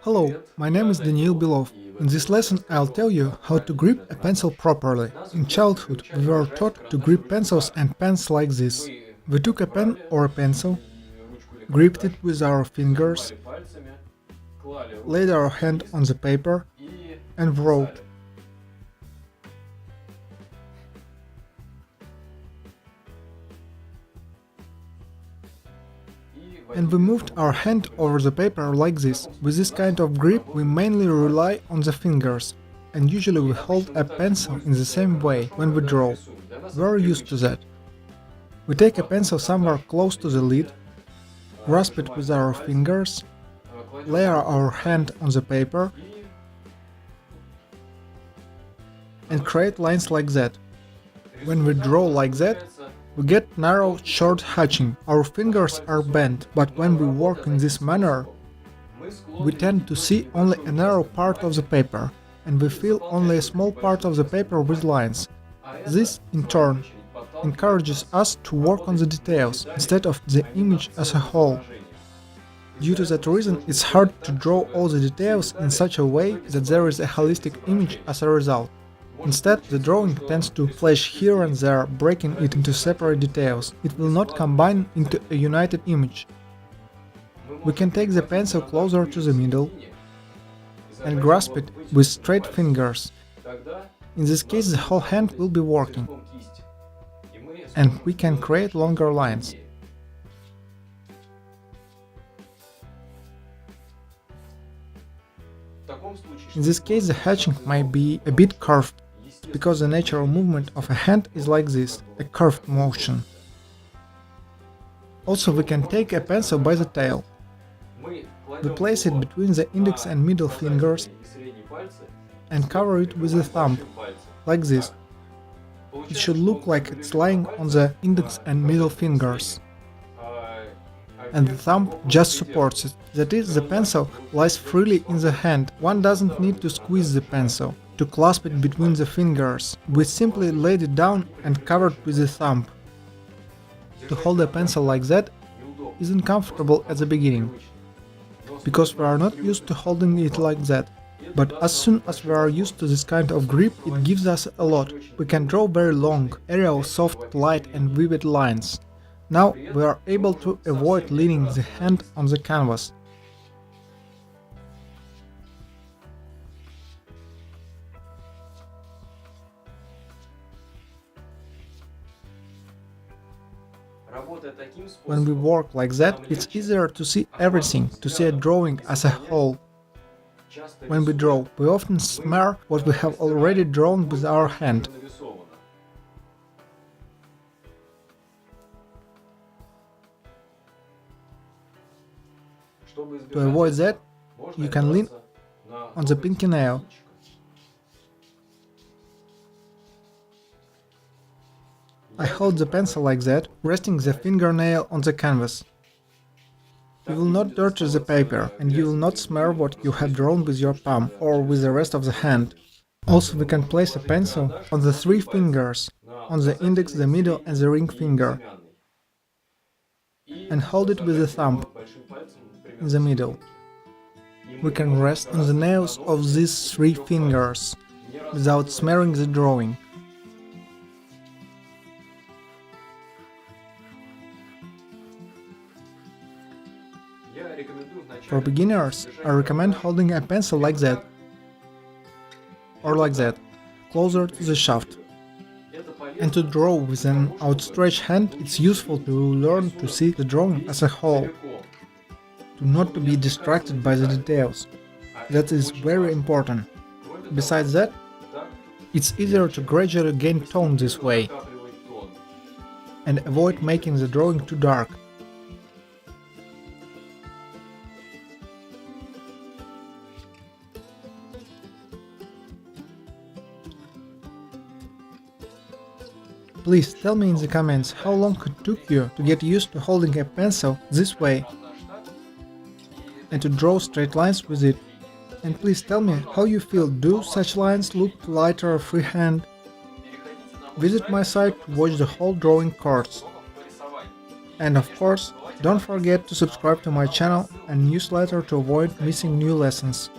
Hello, my name is Daniil Belov. In this lesson I'll tell you how to grip a pencil properly. In childhood we were taught to grip pencils and pens like this. We took a pen or a pencil, gripped it with our fingers, laid our hand on the paper and wrote. And we moved our hand over the paper like this. With this kind of grip we mainly rely on the fingers, and usually we hold a pencil in the same way when we draw. We're used to that. We take a pencil somewhere close to the lid, grasp it with our fingers, lay our hand on the paper and create lines like that. When we draw like that, we get narrow, short hatching. Our fingers are bent, but when we work in this manner, we tend to see only a narrow part of the paper, and we feel only a small part of the paper with lines. This, in turn, encourages us to work on the details, instead of the image as a whole. Due to that reason, it's hard to draw all the details in such a way that there is a holistic image as a result. Instead, the drawing tends to flash here and there, breaking it into separate details. It will not combine into a united image. We can take the pencil closer to the middle and grasp it with straight fingers. In this case, the whole hand will be working, and we can create longer lines. In this case, the hatching might be a bit curved, because the natural movement of a hand is like this, a curved motion. Also, we can take a pencil by the tail. We place it between the index and middle fingers and cover it with the thumb, like this. It should look like it's lying on the index and middle fingers, and the thumb just supports it. That is, the pencil lies freely in the hand. One doesn't need to squeeze the pencil to clasp it between the fingers. We simply laid it down and covered with the thumb. To hold a pencil like that is uncomfortable at the beginning, because we are not used to holding it like that. But as soon as we are used to this kind of grip, it gives us a lot. We can draw very long, aerial, soft, light and vivid lines. Now we are able to avoid leaning the hand on the canvas. When we work like that, it's easier to see everything, to see a drawing as a whole. When we draw, we often smear what we have already drawn with our hand. To avoid that, you can lean on the pinky nail. I hold the pencil like that, resting the fingernail on the canvas. You will not dirty the paper, and you will not smear what you have drawn with your palm or with the rest of the hand. Also, we can place a pencil on the three fingers, on the index, the middle and the ring finger, and hold it with the thumb in the middle. We can rest on the nails of these three fingers without smearing the drawing. For beginners, I recommend holding a pencil like that, or like that, closer to the shaft. And to draw with an outstretched hand, it's useful to learn to see the drawing as a whole, to not to be distracted by the details. That is very important. Besides that, it's easier to gradually gain tone this way and avoid making the drawing too dark. Please tell me in the comments how long it took you to get used to holding a pencil this way and to draw straight lines with it. And please tell me how you feel. Do such lines look lighter freehand? Visit my site to watch the whole drawing course. And of course, Don't forget to subscribe to my channel and newsletter to avoid missing new lessons.